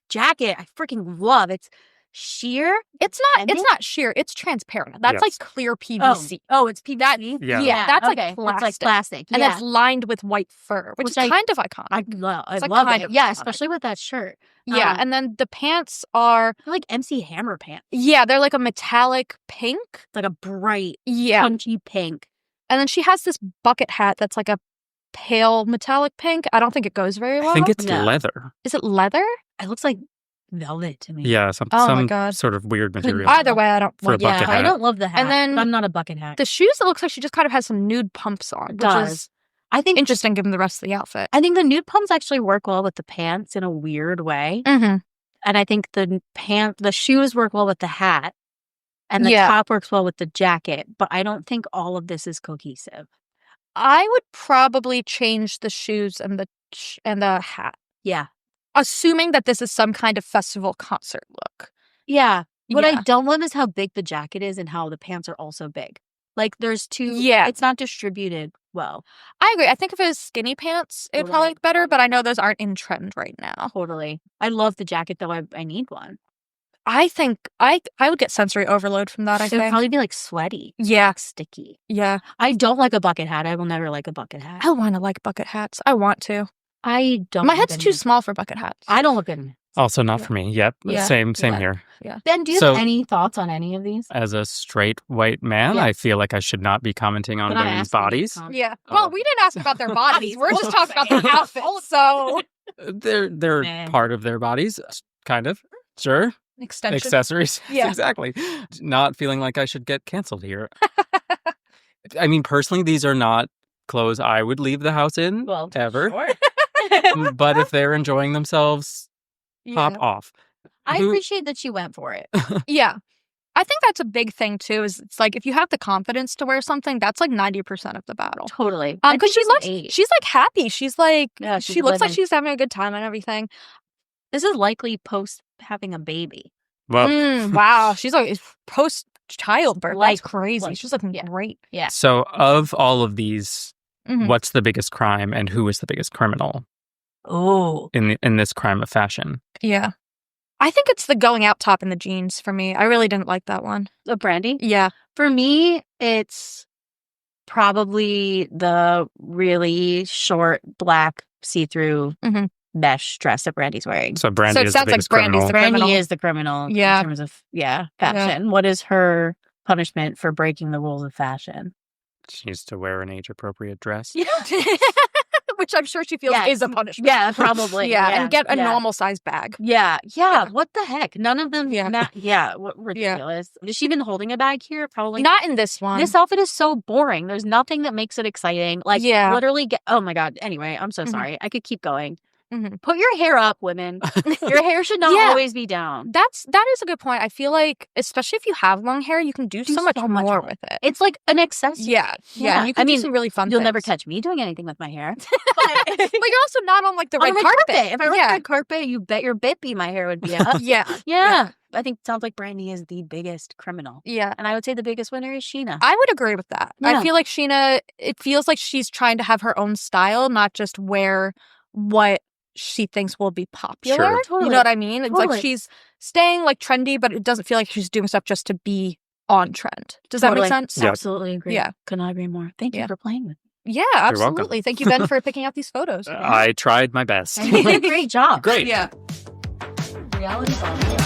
jacket. I freaking love. It's sheer. It's And not sheer, it's transparent. That's like Yes. clear PVC. Oh, it's PVC. Yeah. Yeah, that's like okay. plastic. It's like plastic. And yeah. it's lined with white fur, which is Which kind of iconic. I love. I It's like love kind it. of Yeah, iconic. especially with that shirt. Yeah, and then the pants are, They're like MC Hammer pants. yeah, they're like a metallic pink. It's like a bright, Yeah. punchy pink. And then she has this bucket hat that's like a pale metallic pink. I don't think it goes very well. I think it's No. leather. Is it leather? It looks like velvet to me. Yeah, some Oh my some God. sort of weird material. Either way, I don't For a like Yeah, bucket I hat. don't love the hat. And then I'm not a bucket hat. the shoes, it looks like she just kind of has some nude pumps on, which does. is I think interesting given the rest of the outfit. I think the nude pumps actually work well with the pants in a weird way. Mm-hmm. And I think the shoes work well with the hat. And the Yeah. top works well with the jacket. But I don't think all of this is cohesive. I would probably change the shoes and the hat, Yeah. assuming that this is some kind of festival concert look. Yeah. What I Yeah. don't love is how big the jacket is and how the pants are also big. Like there's two. Yeah. It's not distributed well. I agree. I think if it was skinny pants, it would probably Totally. look better, but I know those aren't in trend right now. Totally. I love the jacket though. I need one. I think I would get sensory overload from that, I It would think. probably be like sweaty. Yeah. Like sticky. Yeah. I don't like a bucket hat. I will never like a bucket hat. I want to like bucket hats. I want to. I don't. My look head's good too in it. small for bucket hats. I don't look good in it. Also not for me. Yep. Yeah. Same Yeah. here. Ben, do you So- have any thoughts on any of these? As a straight white man, Yeah. I feel like I should not be commenting on But I'm women's asking you to bodies. comment. Yeah. Oh. Well, we didn't ask about their bodies. We're just talking about their outfits. So They're Meh. part of their bodies, kind of. Sure. Extension. Accessories. Yeah. Exactly. Not feeling like I should get canceled here. I mean, personally, these are not clothes I would leave the house in Well, ever. sure. But if they're enjoying themselves, pop off. I Who- appreciate that she went for it. Yeah. I think that's a big thing too, is it's like if you have the confidence to wear something, that's like 90% of the battle. Totally. Because she's like happy. She's like, Yeah, she's she looks like living. she's having a good time and everything. This is likely post having a baby. Well, Wow. She's like post childbirth. Like- That's crazy. like- She's looking yeah. great. Yeah. so of all of these, Mhm. what's the biggest crime and who is the biggest criminal Oh. in this crime of fashion? Yeah. I think it's the going out top in the jeans for me. I really didn't like that one. Brandi? Yeah. For me, it's probably the really short black see-through Mhm. mesh dress that Brandy's wearing. So Brandi So it is the sounds like biggest Brandy's criminal. the criminal. Brandy is the criminal Yeah. in terms of fashion. What is her punishment for breaking the rules of fashion? She needs to wear an age-appropriate dress. Which I'm sure she feels Yeah. is a punishment. Yeah, probably. Yeah, and get a yeah. normal size bag. Yeah, yeah. What the heck? None of them. Yeah. What ridiculous. Is she even holding a bag here? Probably Not in this one. This outfit is so boring. There's nothing that makes it exciting. Like, Yeah. literally, oh my God. Anyway, I'm so Mhm. sorry. I could keep going. Mhm. Put your hair up, women. Your hair should not Yeah. always be down. that is a good point. I feel like, especially if you have long hair, you can do so much more with it. It's like an accessory. Yeah. And you can do some really fun You'll things. never catch me doing anything with my hair. But you're also not on like the On red the carpet. If I were on yeah. the red carpet, you bet your bippy my hair would be up. Yeah. Yeah. I think it sounds like Brandi is the biggest criminal. Yeah. And I would say the biggest winner is Scheana. I would agree with that. Yeah. I feel like Scheana, it feels like she's trying to have her own style, not just wear what she thinks will be popular. Sure. Totally. You know what I mean? It's Totally. like she's staying like trendy, but it doesn't feel like she's doing stuff just to be on trend. Does that make sense? Yeah. Absolutely agree. Yeah. Could not agree more. Thank you Yeah. for playing with me. Yeah, welcome. absolutely. Thank you, Ben, for picking out these photos. I tried my best. And you did a great job. Great. Yeah. Reality Bombshell.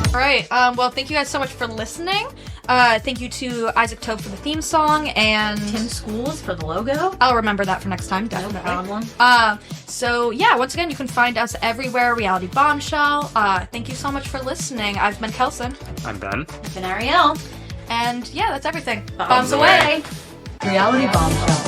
All right. Well, thank you guys so much for listening. Thank you to Isaac Toub for the theme song and Tim Schools for the logo. I'll remember that for next time, No definitely. problem. So yeah, once again, you can find us everywhere, Reality Bombshell. Thank you so much for listening. I've been Kelson. I'm Ben. I've been Ariel. And yeah, that's everything. Bombs away. Reality Bombshell.